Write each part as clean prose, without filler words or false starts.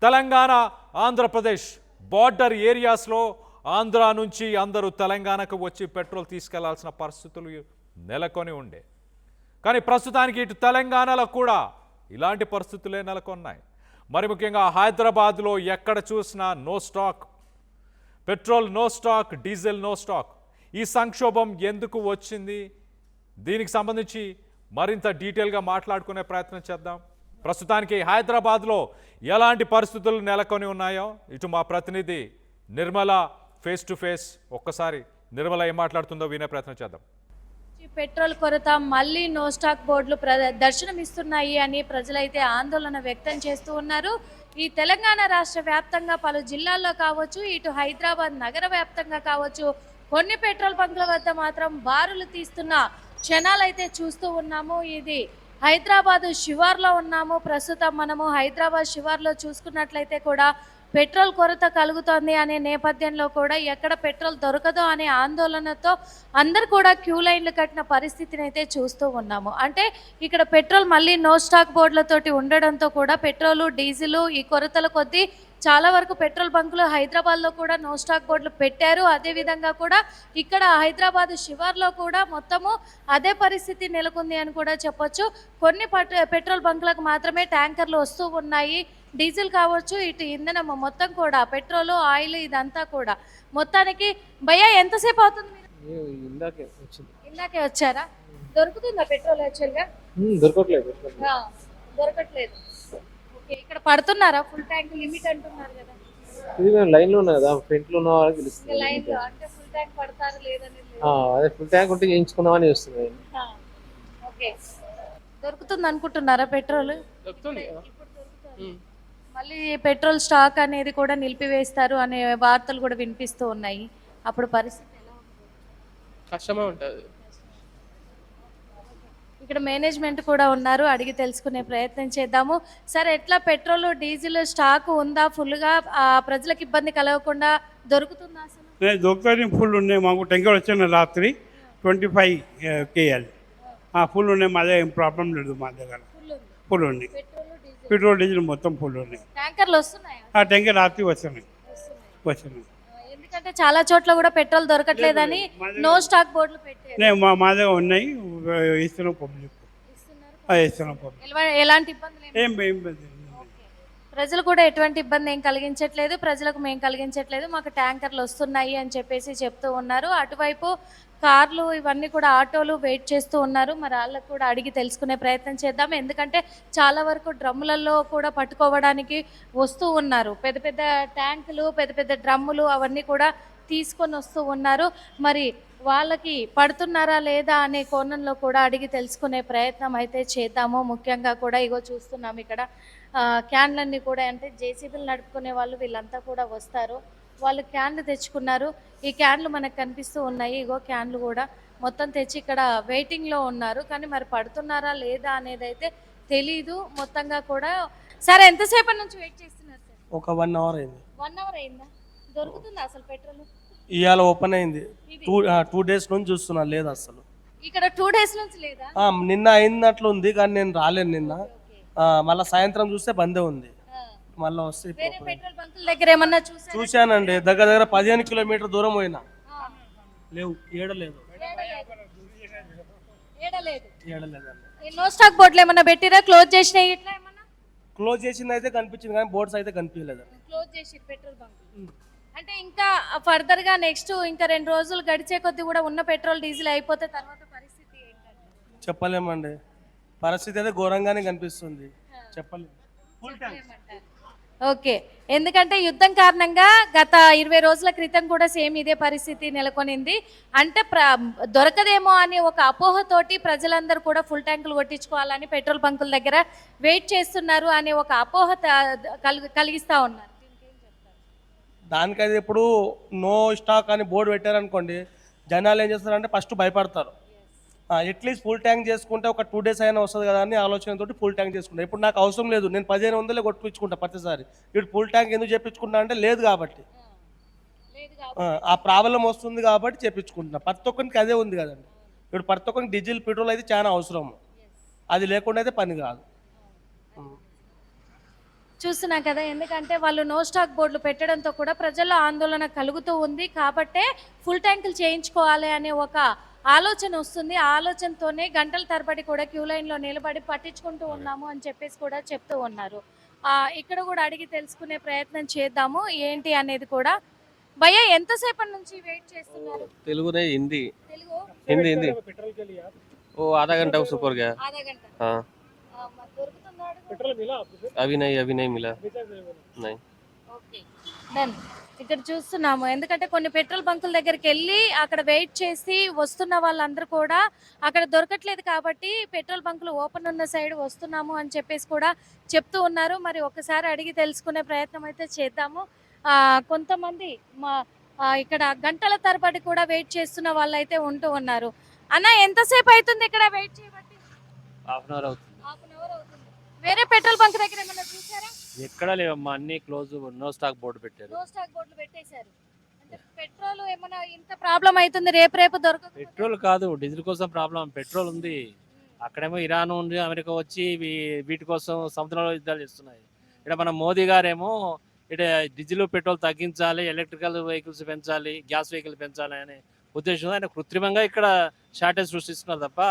Telangana Andhra Pradesh border ఏరియాస్లో ఆంధ్ర నుంచి అందరూ తెలంగాణకు వచ్చి పెట్రోల్ తీసుకెళ్లాల్సిన పరిస్థితులు నెలకొని ఉండే. కానీ ప్రస్తుతానికి ఇటు తెలంగాణలో కూడా ఇలాంటి పరిస్థితులే నెలకొన్నాయి. మరి ముఖ్యంగా హైదరాబాద్లో ఎక్కడ చూసినా no stock, petrol no stock, diesel no stock. ఈ సంక్షోభం ఎందుకు వచ్చింది? దీనికి సంబంధించి మరింత డీటెయిల్గా మాట్లాడుకునే ప్రయత్నం చేద్దాం. ప్రస్తుతానికి హైదరాబాద్లో ఎలాంటి పరిస్థితులు నెలకొని ఉన్నాయో ఇటు మా ప్రతినిధి నిర్మల ఫేస్ టు ఫేస్, ఒక్కసారి నిర్మల ఏం మాట్లాడుతుందో వినే ప్రయత్నం చేద్దాం. పెట్రోల్ కొరత, మళ్ళీ నో స్టాక్ బోర్డులు దర్శనమిస్తున్నాయి అని ప్రజలైతే ఆందోళన వ్యక్తం చేస్తూ ఉన్నారు. ఈ తెలంగాణ రాష్ట్ర వ్యాప్తంగా పలు జిల్లాల్లో కావచ్చు, ఇటు హైదరాబాద్ నగర వ్యాప్తంగా కావచ్చు, కొన్ని పెట్రోల్ బంకుల వద్ద మాత్రం బారులు తీస్తున్న క్షణాలైతే చూస్తూ ఉన్నాము. ఇది హైదరాబాద్ శివార్లో ఉన్నాము. ప్రస్తుతం మనము హైదరాబాద్ శివార్లో చూసుకున్నట్లయితే కూడా పెట్రోల్ కొరత కలుగుతోంది అనే నేపథ్యంలో కూడా ఎక్కడ పెట్రోల్ దొరకదో అనే ఆందోళనతో అందరు కూడా క్యూ లైన్లు కట్టిన పరిస్థితిని అయితే చూస్తూ ఉన్నాము. అంటే ఇక్కడ పెట్రోల్ మళ్ళీ నో స్టాక్ బోర్డులతోటి ఉండడంతో కూడా పెట్రోలు, డీజిల్ ఈ కొరతల కొద్దీ చాలా వరకు పెట్రోల్ బంకులు హైదరాబాద్లో కూడా నో స్టాక్ బోర్డులు పెట్టారు. అదేవిధంగా కూడా ఇక్కడ హైదరాబాద్ శివార్లో కూడా మొత్తము అదే పరిస్థితి నెలకొంది అని కూడా చెప్పొచ్చు. కొన్ని పెట్రోల్ బంకులకు మాత్రమే ట్యాంకర్లు వస్తూ ఉన్నాయి. డీజిల్ కావచ్చు, ఇటు ఇంధనం మొత్తం కూడా పెట్రోలు, ఆయిల్ ఇదంతా కూడా మొత్తానికి. భయ్యా ఎంతసేపు అవుతుంది? ఇందాకే వచ్చారా? దొరుకుతుందా పెట్రోల్? యాక్చువల్గా దొరకట్లేదు. ఇక్కడ పడుతున్నారా? ఫుల్ ట్యాంక్ లిమిట్ అంటున్నారు కదా. ఇది మేము లైన్ లో ఉన్నా కదా, ఫ్రంట్ లో ఉన్న వాళ్ళకి తెలుస్తుంది. లైన్ లో అంటే ఫుల్ ట్యాంక్ పడతారు లేదని. అదే ఫుల్ ట్యాంక్ ఉంటే చేయించుకుందామని వస్తుంది. ఓకే, దొరుకుతుంది అనుకుంటున్నారా పెట్రోల్? మళ్ళీ పెట్రోల్ స్టాక్ అనేది కూడా నిలిపివేస్తారు అనే వార్తలు కూడా వినిపిస్తూ ఉన్నాయి. అప్పుడు పరిస్థితి ఎలా ఉంటుంది? కష్టమే ఉంటుంది. ఇక్కడ మేనేజ్మెంట్ కూడా ఉన్నారు, అడిగి తెలుసుకునే ప్రయత్నం చేద్దాము. సార్, ఎట్లా పెట్రోల్, డీజిల్ స్టాక్ ఉందా? ఫుల్గా ప్రజలకు ఇబ్బంది కలగకుండా దొరుకుతుందా? అసలు దొరుకుతుంది, ఫుల్ ఉన్నాయి. మాకు ట్యాంకర్ వచ్చిన రాత్రి 25 KL ఫుల్ ఉన్నాయి. మా దగ్గర ఏం ప్రాబ్లం లేదు. మా దగ్గర ఫుల్ ఉన్నాయి. పెట్రోల్, డీజిల్ మొత్తం ఫుల్ ఉన్నాయి. ట్యాంకర్లు వస్తున్నాయి. ట్యాంకర్ రాత్రి వచ్చినాయి. ఎందుకంటే చాలా చోట్ల కూడా పెట్రోల్ దొరకట్లేదని నో స్టాక్ బోర్డులు పెట్టారు. మా దగ్గర ఉన్నాయి, ఇస్తున్నాం పబ్లిక్. ఎలాంటి ఇబ్బందులు ఏం ప్రజలు కూడా ఎటువంటి ఇబ్బంది ఏం కలిగించట్లేదు, ప్రజలకు మేము కలిగించట్లేదు, మాకు ట్యాంకర్లు వస్తున్నాయి అని చెప్పేసి చెప్తూ ఉన్నారు. అటువైపు కార్లు ఇవన్నీ కూడా ఆటోలు వెయిట్ చేస్తూ ఉన్నారు. మరి వాళ్ళకు కూడా అడిగి తెలుసుకునే ప్రయత్నం చేద్దాం. ఎందుకంటే చాలా వరకు డ్రమ్ములలో కూడా పట్టుకోవడానికి వస్తూ ఉన్నారు. పెద్ద పెద్ద ట్యాంకులు, పెద్ద పెద్ద డ్రమ్ములు అవన్నీ కూడా తీసుకొని వస్తూ ఉన్నారు. మరి వాళ్ళకి పడుతున్నారా లేదా అనే కోణంలో కూడా అడిగి తెలుసుకునే ప్రయత్నం అయితే చేద్దాము. ముఖ్యంగా కూడా ఇగో చూస్తున్నాం ఇక్కడ క్యాన్లన్నీ కూడా, అంటే జేసీబీలు నడుపుకునే వాళ్ళు వీళ్ళంతా కూడా వస్తారు. వాళ్ళు క్యాన్లు తెచ్చుకున్నారు. ఈ క్యాన్లు మనకు కనిపిస్తూ ఉన్నాయి. ఇగో క్యాన్లు కూడా మొత్తం తెచ్చి ఇక్కడ వెయిటింగ్లో ఉన్నారు. కానీ మరి పడుతున్నారా లేదా అనేది అయితే తెలీదు. మొత్తంగా కూడా సరే, ఎంతసేపు నుంచి వెయిట్ చేస్తున్నారు సార్? ఒక 1 అవర్ అయింది. 1 అవర్ అయిందా? దొరుకుతుందా అసలు పెట్రోల్? ఇవాళ ఓపెన్ అయింది. 2 డేస్ నుంచి చూస్తున్నా, లేదు అసలు. ఇక్కడ 2 డేస్ నుంచి లేదా? నిన్న అయినట్లు ఉంది, కానీ నేను రాలేను నిన్న. మళ్ళీ సాయంత్రం చూస్తే బందే ఉంది. మళ్ళీ వస్తే పెట్రోల్ బంకుల దగ్గర ఏమన్నా చూశానండి. దగ్గర 15 కిలోమీటర్ దూరం పోయినా, లేవు. ఏడలేదు. నో స్టాక్ బోర్డులు ఏమన్నా పెట్టిరా? క్లోజ్ చేసినాయి ఇట్లా ఏమన్నా? క్లోజ్ చేసింది అయితే కనిపించింది, కానీ బోర్డ్స్ అయితే కనిపించలేదు. క్లోజ్ చేసి పెట్రోల్ బంక్ అంటే ఇంకా ఫర్దర్ గా నెక్స్ట్ ఇంకా 2 రోజులు గడిచే కొద్ది కూడా ఉన్న పెట్రోల్, డీజిల్ అయిపోతే తర్వాత పరిస్థితి ఏంటంటే చెప్పలేమండి. పరిస్థితి అయితే ఘోరంగానే కనిపిస్తుంది, చెప్పలేము. ఓకే, ఎందుకంటే యుద్ధం కారణంగా గత 20 రోజుల క్రితం కూడా సేమ్ ఇదే పరిస్థితి నెలకొనింది. అంటే దొరకదేమో అని ఒక అపోహతోటి ప్రజలందరూ కూడా ఫుల్ ట్యాంకులు కొట్టించుకోవాలని పెట్రోల్ బంకుల దగ్గర వెయిట్ చేస్తున్నారు అనే ఒక అపోహ కలిగిస్తా ఉన్నారు. దానికైతే ఇప్పుడు నో స్టాక్ అని బోర్డు పెట్టారనుకోండి, జనాలు ఏం చేస్తారంటే ఫస్ట్ భయపడతారు. అట్లీస్ట్ ఫుల్ ట్యాంక్ చేసుకుంటే ఒక 2 డేస్ అయినా వస్తుంది కదా అని ఆలోచనతో ఫుల్ ట్యాంక్ చేసుకుంటా. ఇప్పుడు నాకు అవసరం లేదు, నేను 1500 కొట్టించుకుంటా ప్రతిసారి. ఇప్పుడు ఫుల్ ట్యాంక్ ఎందుకు చేయించుకుంటా అంటే లేదు కాబట్టి, ఆ ప్రాబ్లం వస్తుంది కాబట్టి చేయించుకుంటున్నా. ప్రతి ఒక్కరికి అదే ఉంది కదండి. ఇప్పుడు ప్రతి ఒక్కరికి డీజిల్, పెట్రోల్ అయితే చాలా అవసరం. అది లేకుండా అయితే పని కాదు. చూస్తున్నాం కదా, ఎందుకంటే వాళ్ళు నో స్టాక్ బోర్డులు పెట్టడంతో కూడా ప్రజల్లో ఆందోళన కలుగుతూ ఉంది. కాబట్టే ఫుల్ ట్యాంకులు చేయించుకోవాలి అనే ఒక ఆలోచన వస్తుంది. ఆ ఆలోచనతోనే గంటల తరబడి కూడా క్యూ లైన్లో నిలబడి పట్టించుకుంటూ ఉన్నాము అని చెప్పేసి కూడా చెప్తూ ఉన్నారు. ఇక్కడ కూడా అడిగి తెలుసుకునే ప్రయత్నం చేద్దాము ఏంటి అనేది కూడా. భయ్యా ఎంతసేపటి నుంచి వెయిట్ చేస్తున్నారు? तेलुगु नहीं हिंदी తెలుగు हिंदी हिंदी वो आधा घंटा उससे ऊपर गया ఆधा గంట हाँ మరి దొరుకుతుందా అడుగు? अभी नहीं मिला नहीं ఓకే డన్. ఇక్కడ చూస్తున్నాము, ఎందుకంటే కొన్ని పెట్రోల్ బంకుల దగ్గరికి వెళ్ళి అక్కడ వెయిట్ చేసి వస్తున్న వాళ్ళందరూ కూడా అక్కడ దొరకట్లేదు కాబట్టి పెట్రోల్ బంకులు ఓపెన్ ఉన్న సైడ్ వస్తున్నాము అని చెప్పేసి కూడా చెప్తూ ఉన్నారు. మరి ఒకసారి అడిగి తెలుసుకునే ప్రయత్నం అయితే చేద్దాము. కొంతమంది ఇక్కడ గంటల తరబడి కూడా వెయిట్ చేస్తున్న వాళ్ళు అయితే ఉంటూ ఉన్నారు. అన్న ఎంతసేపు అవుతుంది ఇక్కడ వెయిట్ చేయబట్టి? హాఫ్ అన్ అవర్ అవుతుంది. హాఫ్ అన్ అవర్ అవుతుంది. వేరే పెట్రోల్ బంక్ దగ్గర ఏమైనా చూసారా? ఎక్కడ లేవమ్మా, అన్ని క్లోజ్, నో స్టాక్ బోర్డు పెట్టారు. నో స్టాక్ బోర్డులు పెట్టేశారు. అంటే పెట్రోల్ ఏమైనా ఇంత ప్రాబ్లం అవుతుంది, రేపు దొరకదు. పెట్రోల్ కాదు, డీజిల్ కోసం ప్రాబ్లం. పెట్రోల్ ఉంది, అక్కడేమో ఇరాన్ ఉంది, అమెరికా వచ్చి వీటి కోసం సముద్రంలో యుద్ధాలు చేస్తున్నాయి. ఇక్కడ మన మోదీ గారేమో ఇక్కడ డీజిల్ పెట్రోల్ తగ్గించాలి, ఎలక్ట్రికల్ వెహికల్స్ పెంచాలి, గ్యాస్ వెహికల్ పెంచాలి అనే ఉద్దేశంతో ఆయన కృత్రిమంగా ఇక్కడ షార్టేజ్ సృష్టిస్తున్నారు తప్ప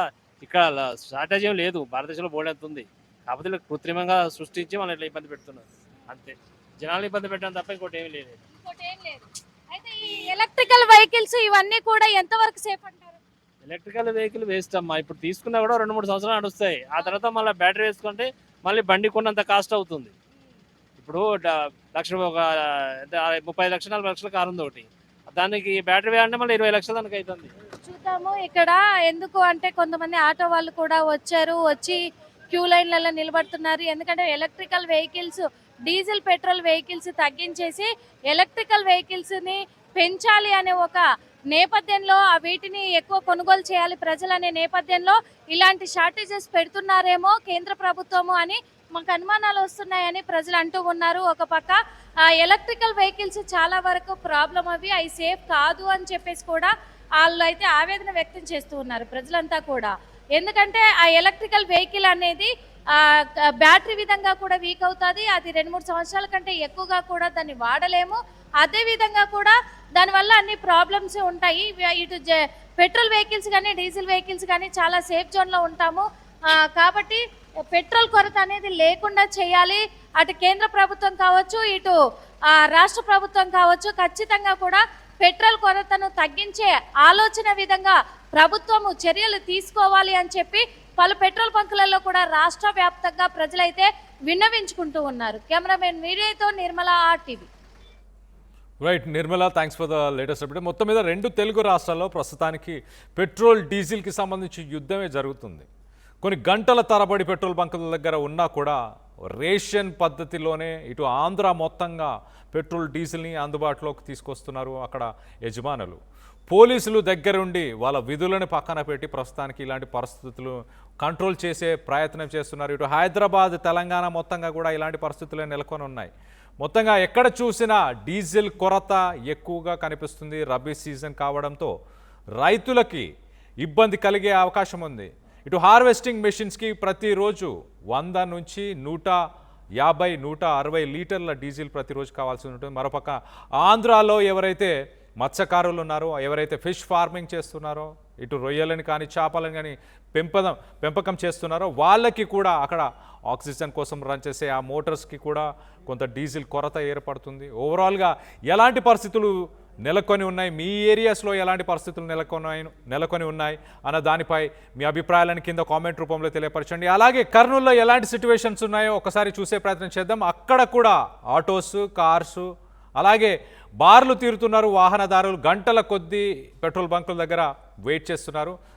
ఇక్కడ షార్టేజ్ ఏం లేదు. భారతదేశంలో బోర్డు ఎంత ఉంది, కాకపోతే ఇలా కృత్రిమంగా సృష్టించి మనం ఇట్లా ఇబ్బంది పెడుతున్నారు అంతే. జనాలు ఇబ్బంది పెట్టడం తప్ప ఇంకోటి ఏమీ లేదు. ఇంకోటి ఏం లేదు. అయితే ఈ ఎలక్ట్రికల్ వెహికల్స్ ఇవన్నీ కూడా ఎంతవరకు సేఫ్ అంటారు? ఎలక్ట్రికల్ వెహికల్ వేస్ట్ అమ్మా. ఇప్పుడు తీసుకున్నా కూడా 2-3 సంవత్సరాలు నడుస్తాయి. ఆ తర్వాత మళ్ళీ బ్యాటరీ వేసుకుంటే మళ్ళీ బండి కొన్నంత కాస్ట్ అవుతుంది. ఇప్పుడు ఒక 30 లక్షలు 40 లక్షల కారు ఉంది ఒకటి, దానికి బ్యాటరీ వేయాలంటే మళ్ళీ 20 లక్షల దానికి అవుతుంది. చూద్దాము ఇక్కడ. ఎందుకు అంటే కొంతమంది ఆటో వాళ్ళు కూడా వచ్చి క్యూ లైన్లలో నిలబడుతున్నారు. ఎందుకంటే electrical vehicles, diesel petrol vehicles తగ్గించేసి ఎలక్ట్రికల్ వెహికల్స్ని పెంచాలి అనే ఒక నేపథ్యంలో వీటిని ఎక్కువ కొనుగోలు చేయాలి ప్రజలు అనే నేపథ్యంలో ఇలాంటి షార్టేజెస్ పెడుతున్నారేమో కేంద్ర ప్రభుత్వము అని మాకు అనుమానాలు వస్తున్నాయని ప్రజలు అంటూ ఉన్నారు. ఒక పక్క ఎలక్ట్రికల్ వెహికల్స్ చాలా వరకు ప్రాబ్లం, అవి సేఫ్ కాదు అని చెప్పేసి కూడా వాళ్ళు అయితే ఆవేదన వ్యక్తం చేస్తూ ఉన్నారు ప్రజలంతా కూడా. ఎందుకంటే ఆ ఎలక్ట్రికల్ వెహికల్ అనేది బ్యాటరీ విధంగా కూడా వీక్ అవుతుంది. అది 2-3 సంవత్సరాల కంటే ఎక్కువగా కూడా దాన్ని వాడలేము. అదే విధంగా కూడా దానివల్ల అన్ని ప్రాబ్లమ్స్ ఉంటాయి. ఇటు పెట్రోల్ వెహికల్స్ కానీ డీజిల్ వెహికల్స్ కానీ చాలా సేఫ్ జోన్లో ఉంటాము. కాబట్టి పెట్రోల్ కొరత అనేది లేకుండా చేయాలి. అటు కేంద్ర ప్రభుత్వం కావచ్చు, ఇటు రాష్ట్ర ప్రభుత్వం కావచ్చు, ఖచ్చితంగా కూడా పెట్రోల్ కొరతను తగ్గించే ఆలోచన విధంగా ప్రభుత్వము చర్యలు తీసుకోవాలి అని చెప్పి పలు పెట్రోల్ బంకులలో కూడా రాష్ట్ర వ్యాప్తంగా ప్రజలైతే విన్నవించుకుంటూ ఉన్నారు. కెమెరామెన్ మీడియాతో Nirmala, RTV. Right Nirmala, thanks for the latest update. మొత్తం మీద 2 తెలుగు రాష్ట్రాల్లో ప్రస్తుతానికి పెట్రోల్ డీజిల్కి సంబంధించి యుద్ధమే జరుగుతుంది. కొన్ని గంటల తరబడి పెట్రోల్ బంకుల దగ్గర ఉన్నా కూడా రేషన్ పద్ధతిలోనే ఇటు ఆంధ్ర మొత్తంగా పెట్రోల్ డీజిల్ని అందుబాటులోకి తీసుకొస్తున్నారు అక్కడ యజమానులు. పోలీసులు దగ్గరుండి వాళ్ళ విధులను పక్కన పెట్టి ప్రస్తుతానికి ఇలాంటి పరిస్థితులు కంట్రోల్ చేసే ప్రయత్నం చేస్తున్నారు. ఇటు హైదరాబాద్, తెలంగాణ మొత్తంగా కూడా ఇలాంటి పరిస్థితులే నెలకొని ఉన్నాయి. మొత్తంగా ఎక్కడ చూసినా డీజిల్ కొరత ఎక్కువగా కనిపిస్తుంది. రబీ సీజన్ కావడంతో రైతులకి ఇబ్బంది కలిగే అవకాశం ఉంది. ఇటు హార్వెస్టింగ్ మెషిన్స్కి ప్రతిరోజు 100 నుంచి 150, 160 లీటర్ల డీజిల్ ప్రతిరోజు కావాల్సి ఉంటుంది. మరోపక్క ఆంధ్రాలో ఎవరైతే మత్స్యకారులు ఉన్నారో, ఎవరైతే ఫిష్ ఫార్మింగ్ చేస్తున్నారో, ఇటు రొయ్యలని కానీ చేపలను కానీ పెంపకం చేస్తున్నారో వాళ్ళకి కూడా అక్కడ ఆక్సిజన్ కోసం రన్ చేసే ఆ మోటార్స్కి కూడా కొంత డీజిల్ కొరత ఏర్పడుతుంది. ఓవరాల్గా ఎలాంటి పరిస్థితులు నెలకొని ఉన్నాయి, మీ ఏరియాస్లో ఎలాంటి పరిస్థితులు నెలకొని ఉన్నాయి అన్న దానిపై మీ అభిప్రాయాలను కింద కామెంట్ రూపంలో తెలియపరచండి. అలాగే కర్నూలులో ఎలాంటి సిచ్యువేషన్స్ ఉన్నాయో ఒకసారి చూసే ప్రయత్నం చేద్దాం. అక్కడ కూడా ఆటోస్, కార్సు, అలాగే బార్లు తీరుతున్నారు వాహనదారులు. గంటల కొద్దీ పెట్రోల్ బంకుల దగ్గర వెయిట్ చేస్తున్నారు.